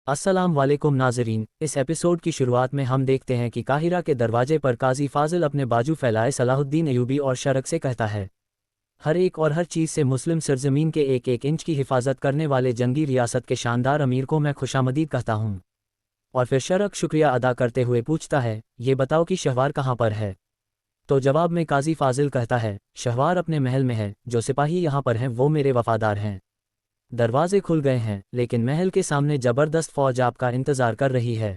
अस्सलाम वालेकुम नाज़रीन। इस एपिसोड की शुरुआत में हम देखते हैं कि काहिरा के दरवाजे पर काजी फाजिल अपने बाजू फैलाए सलाहुद्दीन अयूबी और शरक से कहता है, हर एक और हर चीज़ से मुस्लिम सरजमीन के एक एक इंच की हिफाजत करने वाले जंगी रियासत के शानदार अमीर को मैं खुशामदीद कहता हूँ। और फिर शरक शुक्रिया अदा करते हुए पूछता है, ये बताओ कि शहवार कहाँ पर है। तो जवाब में काजी फाजिल कहता है, शहवार अपने महल में है, जो सिपाही यहाँ पर हैं वो मेरे वफादार हैं। दरवाजे खुल गए हैं, लेकिन महल के सामने ज़बरदस्त फौज आपका इंतज़ार कर रही है।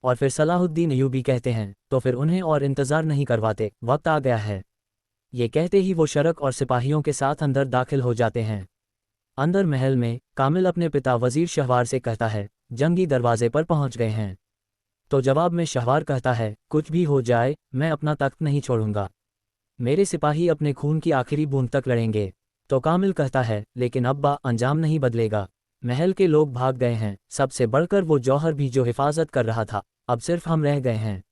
और फिर सलाहुद्दीन अयूबी कहते हैं, तो फिर उन्हें और इंतज़ार नहीं करवाते, वक्त आ गया है। ये कहते ही वो शरक और सिपाहियों के साथ अंदर दाखिल हो जाते हैं। अंदर महल में कामिल अपने पिता वज़ीर शहवार से कहता है, जंगी दरवाजे पर पहुंच गए हैं। तो जवाब में शहवार कहता है, कुछ भी हो जाए मैं अपना तख्त नहीं छोड़ूंगा। मेरे सिपाही अपने खून की आखिरी बूंद तक लड़ेंगे। तो कामिल कहता है, लेकिन अब्बा अंजाम नहीं बदलेगा। महल के लोग भाग गए हैं, सबसे बढ़कर वो जौहर भी जो हिफाजत कर रहा था, अब सिर्फ हम रह गए हैं।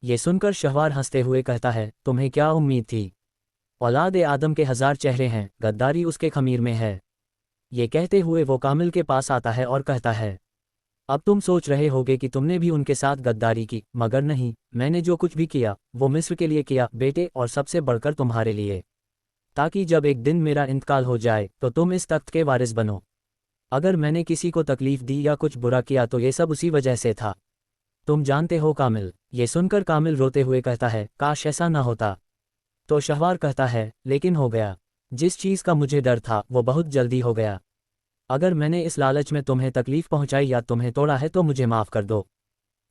ये सुनकर शहवार हंसते हुए कहता है, तुम्हें क्या उम्मीद थी? औलाद ए आदम के 1000 चेहरे हैं, गद्दारी उसके खमीर में है। ये कहते हुए वो कामिल के पास आता है और कहता है, अब तुम सोच रहे होगे कि तुमने भी उनके साथ गद्दारी की, मगर नहीं, मैंने जो कुछ भी किया वो मिस्र के लिए किया बेटे, और सबसे बढ़कर तुम्हारे लिए, ताकि जब एक दिन मेरा इंतकाल हो जाए तो तुम इस तख्त के वारिस बनो। अगर मैंने किसी को तकलीफ दी या कुछ बुरा किया तो ये सब उसी वजह से था। तुम जानते हो कामिल। ये सुनकर कामिल रोते हुए कहता है, काश ऐसा ना होता। तो शहवार कहता है, लेकिन हो गया। जिस चीज़ का मुझे डर था वो बहुत जल्दी हो गया। अगर मैंने इस लालच में तुम्हें तकलीफ पहुंचाई या तुम्हें तोड़ा है तो मुझे माफ़ कर दो।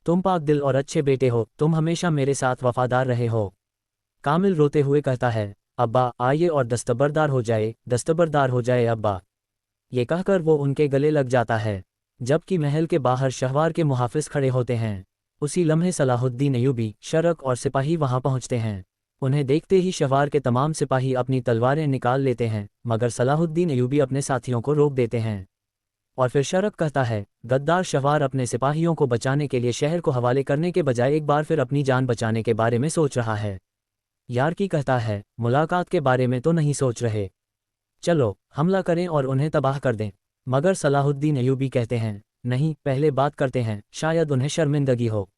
तुम पाक दिल और अच्छे बेटे हो, तुम हमेशा मेरे साथ वफादार रहे हो। कामिल रोते हुए कहता है, अब्बा आइए और दस्तबरदार हो जाए, दस्तबरदार हो जाए अब्बा। ये कहकर वो उनके गले लग जाता है। जबकि महल के बाहर शहवार के मुहाफिज खड़े होते हैं। उसी लम्हे सलाहुद्दीन अयूबी, शरक और सिपाही वहां पहुंचते हैं। उन्हें देखते ही शहवार के तमाम सिपाही अपनी तलवारें निकाल लेते हैं, मगर सलाहुद्दीन अयूबी अपने साथियों को रोक देते हैं। और फिर शरक कहता है, गद्दार शहवार अपने सिपाहियों को बचाने के लिए शहर को हवाले करने के बजाय एक बार फिर अपनी जान बचाने के बारे में सोच रहा है। यार्की कहता है, मुलाकात के बारे में तो नहीं सोच रहे, चलो हमला करें और उन्हें तबाह कर दें। मगर सलाहुद्दीन अयूबी कहते हैं, नहीं, पहले बात करते हैं, शायद उन्हें शर्मिंदगी हो।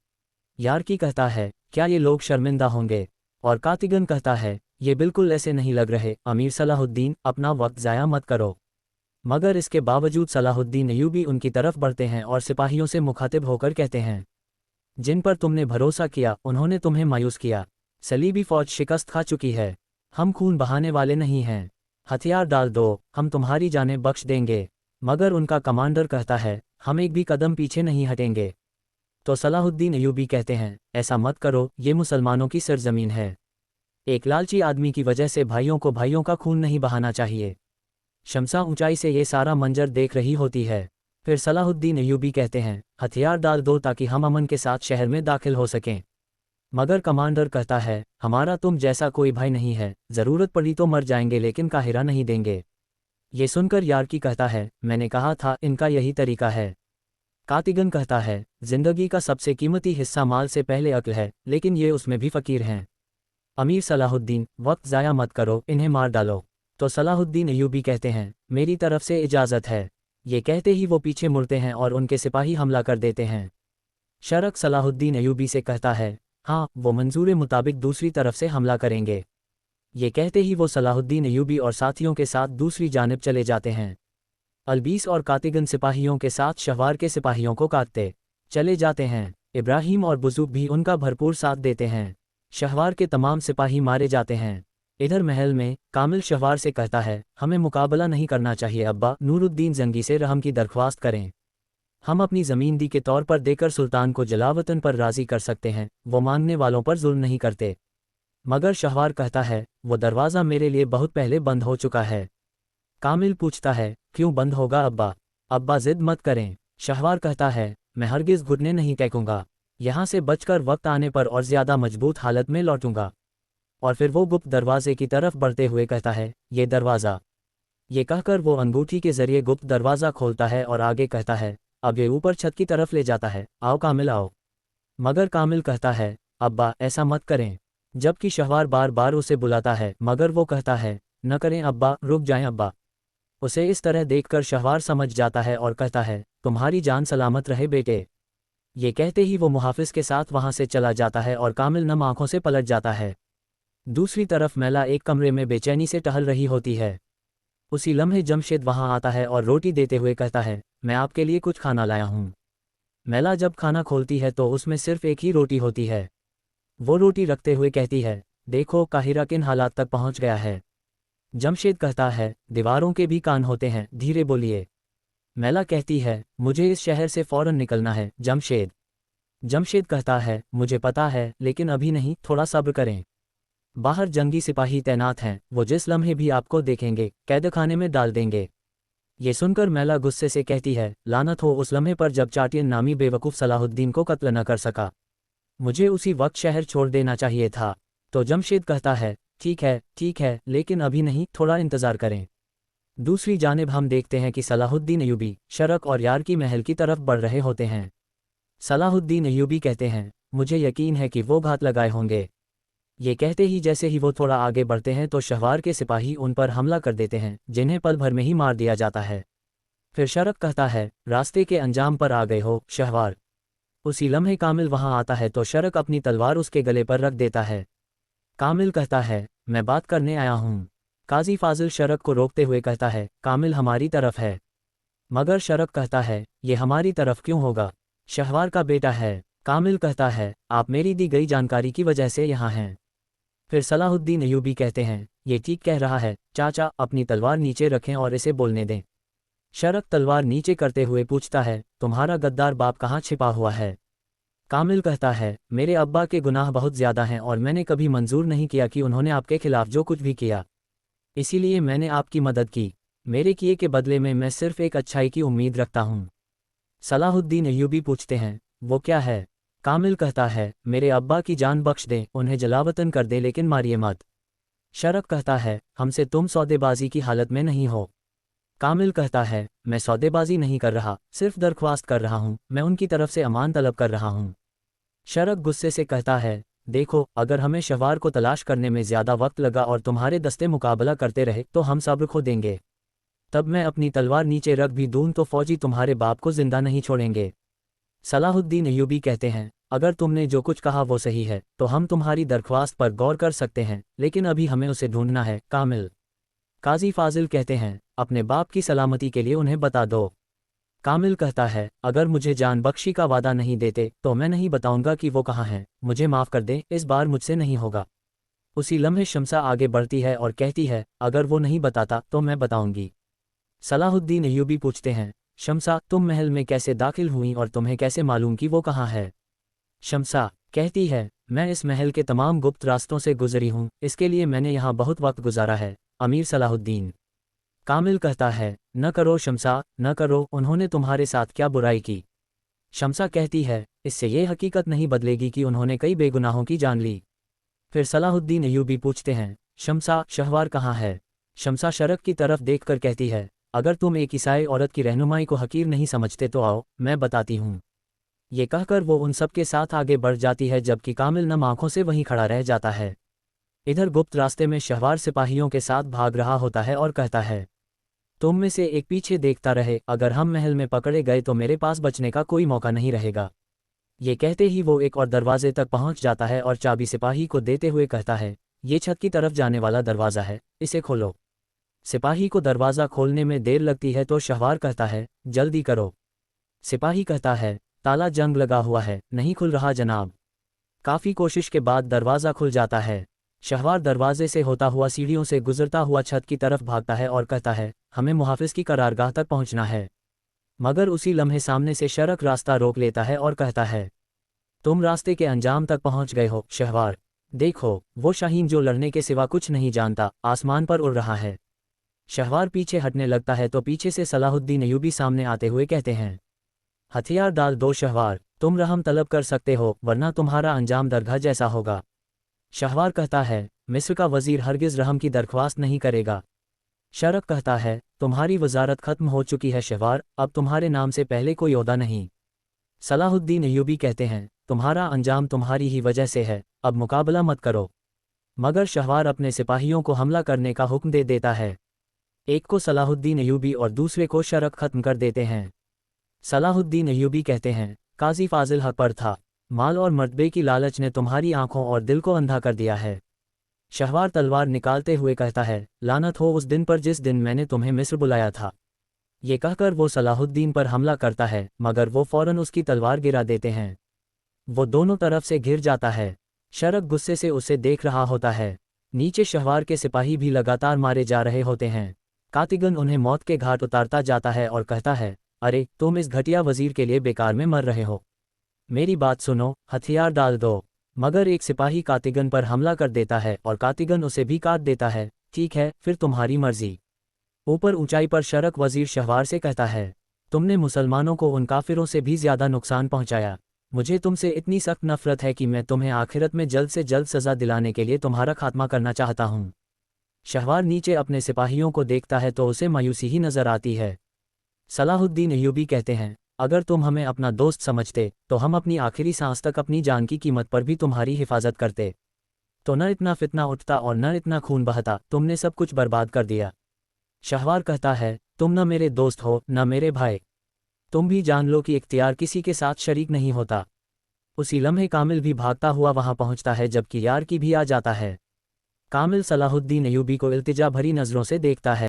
यार्की कहता है, क्या ये लोग शर्मिंदा होंगे? और कातिगन कहता है, ये बिल्कुल ऐसे नहीं लग रहे। अमीर सलाहुद्दीन, अपना वक्त ज़ाया मत करो। मगर इसके बावजूद सलाहुद्दीन अयूबी उनकी तरफ बढ़ते हैं और सिपाहियों से मुखातिब होकर कहते हैं, जिन पर तुमने भरोसा किया उन्होंने तुम्हें मायूस किया। सलीबी फौज शिकस्त खा चुकी है। हम खून बहाने वाले नहीं हैं। हथियार डाल दो, हम तुम्हारी जानें बख्श देंगे। मगर उनका कमांडर कहता है, हम एक भी कदम पीछे नहीं हटेंगे। तो सलाहुद्दीन अयूबी कहते हैं, ऐसा मत करो, ये मुसलमानों की सरजमीन है। एक लालची आदमी की वजह से भाइयों को भाइयों का खून नहीं बहाना चाहिए। शमसा ऊंचाई से ये सारा मंजर देख रही होती है। फिर सलाहुद्दीन अयूबी कहते हैं, हथियार डाल दो ताकि हम अमन के साथ शहर में दाखिल हो सकें। मगर कमांडर कहता है, हमारा तुम जैसा कोई भाई नहीं है, ज़रूरत पड़ी तो मर जाएंगे लेकिन काहिरा नहीं देंगे। ये सुनकर यार्की कहता है, मैंने कहा था इनका यही तरीका है। कातिगन कहता है, जिंदगी का सबसे कीमती हिस्सा माल से पहले अक्ल है, लेकिन ये उसमें भी फ़कीर हैं। अमीर सलाहुद्दीन, वक्त ज़ाया मत करो, इन्हें मार डालो। तो सलाहुद्दीन अयूबी कहते हैं, मेरी तरफ से इजाज़त है। ये कहते ही वो पीछे मुड़ते हैं और उनके सिपाही हमला कर देते हैं। शरक सलाहुद्दीन अयूबी से कहता है, हाँ, वो मंजूर मुताबिक दूसरी तरफ से हमला करेंगे। ये कहते ही वो सलाहुद्दीन अयूबी और साथियों के साथ दूसरी जानिब चले जाते हैं। अलबीस और कातिगन सिपाहियों के साथ शहवार के सिपाहियों को काटते चले जाते हैं। इब्राहिम और बुजुर्ग भी उनका भरपूर साथ देते हैं। शहवार के तमाम सिपाही मारे जाते हैं। इधर महल में कामिल शहवार से कहता है, हमें मुकाबला नहीं करना चाहिए अब्बा, नूरुद्दीन जंगी से रहम की दरख्वास्त करें। हम अपनी ज़मीन दी के तौर पर देकर सुल्तान को जलावतन पर राज़ी कर सकते हैं, वो मांगने वालों पर जुल्म नहीं करते। मगर शहवार कहता है, वो दरवाज़ा मेरे लिए बहुत पहले बंद हो चुका है। कामिल पूछता है, क्यों बंद होगा अब्बा? अब्बा जिद मत करें। शहवार कहता है, मैं हरगिज़ घुटने नहीं टेकूंगा। यहाँ से बचकर वक्त आने पर और ज़्यादा मजबूत हालत में लौटूंगा। और फिर वो गुप्त दरवाजे की तरफ बढ़ते हुए कहता है, ये दरवाज़ा। ये कहकर वो अंगूठी के ज़रिए गुप्त दरवाज़ा खोलता है और आगे कहता है, अब ये ऊपर छत की तरफ ले जाता है, आओ कामिल आओ। मगर कामिल कहता है, अब्बा ऐसा मत करें। जबकि शहवार बार बार उसे बुलाता है, मगर वो कहता है, न करें अब्बा, रुक जाएं अब्बा। उसे इस तरह देखकर शहवार समझ जाता है और कहता है, तुम्हारी जान सलामत रहे बेटे। ये कहते ही वो मुहाफिज के साथ वहां से चला जाता है और कामिल नम आंखों से पलट जाता है। दूसरी तरफ मैला एक कमरे में बेचैनी से टहल रही होती है। उसी लम्हे जमशेद वहां आता है और रोटी देते हुए कहता है, मैं आपके लिए कुछ खाना लाया हूं। मैला जब खाना खोलती है तो उसमें सिर्फ एक ही रोटी होती है। वो रोटी रखते हुए कहती है, देखो काहिरा किन हालात तक पहुंच गया है। जमशेद कहता है, दीवारों के भी कान होते हैं, धीरे बोलिए। मैला कहती है, मुझे इस शहर से फौरन निकलना है जमशेद। जमशेद कहता है, मुझे पता है, लेकिन अभी नहीं, थोड़ा सब्र करें। बाहर जंगी सिपाही तैनात हैं, वो जिस लम्हे भी आपको देखेंगे कैदखाने में डाल देंगे। ये सुनकर मैला गुस्से से कहती है, लानत हो उस लम्हे पर जब चाटियन नामी बेवकूफ़ सलाहुद्दीन को कत्ल न कर सका। मुझे उसी वक्त शहर छोड़ देना चाहिए था। तो जमशेद कहता है, ठीक है, लेकिन अभी नहीं, थोड़ा इंतज़ार करें। दूसरी जानिब हम देखते हैं कि सलाहुद्दीन अय्यूबी शरक और यार की महल की तरफ बढ़ रहे होते हैं। सलाहुद्दीन अय्यूबी कहते हैं, मुझे यकीन है कि वो घात लगाए होंगे। ये कहते ही जैसे ही वो थोड़ा आगे बढ़ते हैं तो शहवार के सिपाही उन पर हमला कर देते हैं, जिन्हें पल भर में ही मार दिया जाता है। फिर शरक कहता है, रास्ते के अंजाम पर आ गए हो शहवार। उसी लम्हे कामिल वहां आता है तो शरक अपनी तलवार उसके गले पर रख देता है। कामिल कहता है, मैं बात करने आया हूं। काजी फाजिल शरक को रोकते हुए कहता है, कामिल हमारी तरफ है। मगर शरक कहता है, ये हमारी तरफ क्यों होगा, शहवार का बेटा है। कामिल कहता है, आप मेरी दी गई जानकारी की वजह से यहाँ हैं। फिर सलाहुद्दीन अय्यूबी कहते हैं, ये ठीक कह रहा है चाचा, अपनी तलवार नीचे रखें और इसे बोलने दें। शरक तलवार नीचे करते हुए पूछता है, तुम्हारा गद्दार बाप कहाँ छिपा हुआ है। कामिल कहता है, मेरे अब्बा के गुनाह बहुत ज़्यादा हैं और मैंने कभी मंजूर नहीं किया कि उन्होंने आपके खिलाफ जो कुछ भी किया, इसीलिए मैंने आपकी मदद की। मेरे किए के बदले में मैं सिर्फ एक अच्छाई की उम्मीद रखता हूँ। सलाहुद्दीन अय्यूबी पूछते हैं, वो क्या है। कामिल कहता है, मेरे अब्बा की जान बख्श दें, उन्हें जलावतन कर दे लेकिन मारिए मत। शरक कहता है, हमसे तुम सौदेबाजी की हालत में नहीं हो। कामिल कहता है, मैं सौदेबाजी नहीं कर रहा, सिर्फ दरख्वास्त कर रहा हूँ, मैं उनकी तरफ से अमान तलब कर रहा हूँ। शरक गुस्से से कहता है, देखो, अगर हमें शहवार को तलाश करने में ज़्यादा वक्त लगा और तुम्हारे दस्ते मुकाबला करते रहे तो हम सब्र खो देंगे। तब मैं अपनी तलवार नीचे रख भी दूं तो फौजी तुम्हारे बाप को जिंदा नहीं छोड़ेंगे। सलाहुद्दीन अय्यूबी कहते हैं, अगर तुमने जो कुछ कहा वो सही है तो हम तुम्हारी दरख्वास्त पर गौर कर सकते हैं, लेकिन अभी हमें उसे ढूंढना है। कामिल। काजी फाजिल कहते हैं, अपने बाप की सलामती के लिए उन्हें बता दो। कामिल कहता है, अगर मुझे जान बख्शी का वादा नहीं देते तो मैं नहीं बताऊंगा कि वो कहाँ हैं, मुझे माफ़ कर दें, इस बार मुझसे नहीं होगा। उसी लम्हे शम्सा आगे बढ़ती है और कहती है, अगर वो नहीं बताता तो मैं बताऊंगी। सलाहुद्दीन अय्यूबी पूछते हैं, शम्सा, तुम महल में कैसे दाखिल हुई और तुम्हें कैसे मालूम कि वो कहाँ है। शम्सा कहती है, मैं इस महल के तमाम गुप्त रास्तों से गुजरी हूँ, इसके लिए मैंने यहाँ बहुत वक्त गुजारा है अमीर सलाहुद्दीन। कामिल कहता है, न करो शम्सा, न करो, उन्होंने तुम्हारे साथ क्या बुराई की। शम्सा कहती है, इससे ये हकीकत नहीं बदलेगी कि उन्होंने कई बेगुनाहों की जान ली। फिर सलाहुद्दीन अय्यूबी पूछते हैं, शम्सा, शहवार कहाँ है। शम्सा शरक की तरफ देखकर कहती है, अगर तुम एक ईसाई औरत की रहनुमाई को हकीर नहीं समझते तो आओ, मैं बताती हूँ। ये कहकर वो उन सब के साथ आगे बढ़ जाती है जबकि कामिल नम आंखों से वहीं खड़ा रह जाता है। इधर गुप्त रास्ते में शहवार सिपाहियों के साथ भाग रहा होता है और कहता है, तुम में से एक पीछे देखता रहे, अगर हम महल में पकड़े गए तो मेरे पास बचने का कोई मौका नहीं रहेगा। ये कहते ही वो एक और दरवाजे तक पहुंच जाता है और चाबी सिपाही को देते हुए कहता है, ये छत की तरफ जाने वाला दरवाज़ा है, इसे खोलो। सिपाही को दरवाज़ा खोलने में देर लगती है तो शहवार कहता है, जल्दी करो। सिपाही कहता है, ताला जंग लगा हुआ है, नहीं खुल रहा जनाब। काफ़ी कोशिश के बाद दरवाज़ा खुल जाता है। शहवार दरवाजे से होता हुआ सीढ़ियों से गुजरता हुआ छत की तरफ भागता है और कहता है, हमें मुहाफिज की करारगाह तक पहुंचना है। मगर उसी लम्हे सामने से शरक रास्ता रोक लेता है और कहता है, तुम रास्ते के अंजाम तक पहुंच गए हो शहवार। देखो, वो शाहीन जो लड़ने के सिवा कुछ नहीं जानता, आसमान पर उड़ रहा है। शहवार पीछे हटने लगता है तो पीछे से सलाहुद्दीन अय्यूबी सामने आते हुए कहते हैं, हथियार डाल दो शहवार, तुम रहम तलब कर सकते हो वरना तुम्हारा अंजाम दरगाह जैसा होगा। शहवार कहता है, मिस्र का वजीर हरगिज़ रहम की दरख्वास्त नहीं करेगा। शरक कहता है, तुम्हारी वजारत खत्म हो चुकी है शहवार, अब तुम्हारे नाम से पहले कोई ओहदा नहीं। सलाहुद्दीन अय्यूबी कहते हैं, तुम्हारा अंजाम तुम्हारी ही वजह से है, अब मुकाबला मत करो। मगर शहवार अपने सिपाहियों को हमला करने का हुक्म दे देता है। एक को सलाहुद्दीन अयूबी और दूसरे को शरक खत्म कर देते हैं। सलाहुद्दीन अयूबी कहते हैं, काजी फाजिल हक पर था। माल और मर्तबे की लालच ने तुम्हारी आंखों और दिल को अंधा कर दिया है। शहवार तलवार निकालते हुए कहता है, लानत हो उस दिन पर जिस दिन मैंने तुम्हें मिस्र बुलाया था। ये कहकर वो सलाहुद्दीन पर हमला करता है, मगर वो फौरन उसकी तलवार गिरा देते हैं। वो दोनों तरफ से घिर जाता है। शरक गुस्से से उसे देख रहा होता है। नीचे शहवार के सिपाही भी लगातार मारे जा रहे होते हैं। कातिगन उन्हें मौत के घाट उतारता जाता है और कहता है, अरे तुम इस घटिया वजीर के लिए बेकार में मर रहे हो। मेरी बात सुनो, हथियार डाल दो। मगर एक सिपाही कातिगन पर हमला कर देता है और कातिगन उसे भी काट देता है। ठीक है, फिर तुम्हारी मर्जी। ऊपर ऊंचाई पर शरक वजीर शहवार से कहता है, तुमने मुसलमानों को उन काफिरों से भी ज्यादा नुकसान पहुंचाया। मुझे तुमसे इतनी सख्त नफरत है कि मैं तुम्हें आखिरत में जल्द से जल्द सजा दिलाने के लिए तुम्हारा खात्मा करना चाहता हूं। शहवार नीचे अपने सिपाहियों को देखता है तो उसे मायूसी ही नजर आती है। सलाहुद्दीन अयूबी कहते हैं, अगर तुम हमें अपना दोस्त समझते तो हम अपनी आखिरी सांस तक अपनी जान की कीमत पर भी तुम्हारी हिफाजत करते। तो न इतना फितना उठता और न इतना खून बहता, तुमने सब कुछ बर्बाद कर दिया। शहवार कहता है, तुम न मेरे दोस्त हो न मेरे भाई। तुम भी जान लो कि इख्तियार किसी के साथ शरीक नहीं होता। उसी लम्हे कामिल भी भागता हुआ वहां पहुंचता है जबकि यार की भी आ जाता है। कामिल सलाहुद्दीन अयूबी को इल्तिजा भरी नज़रों से देखता है।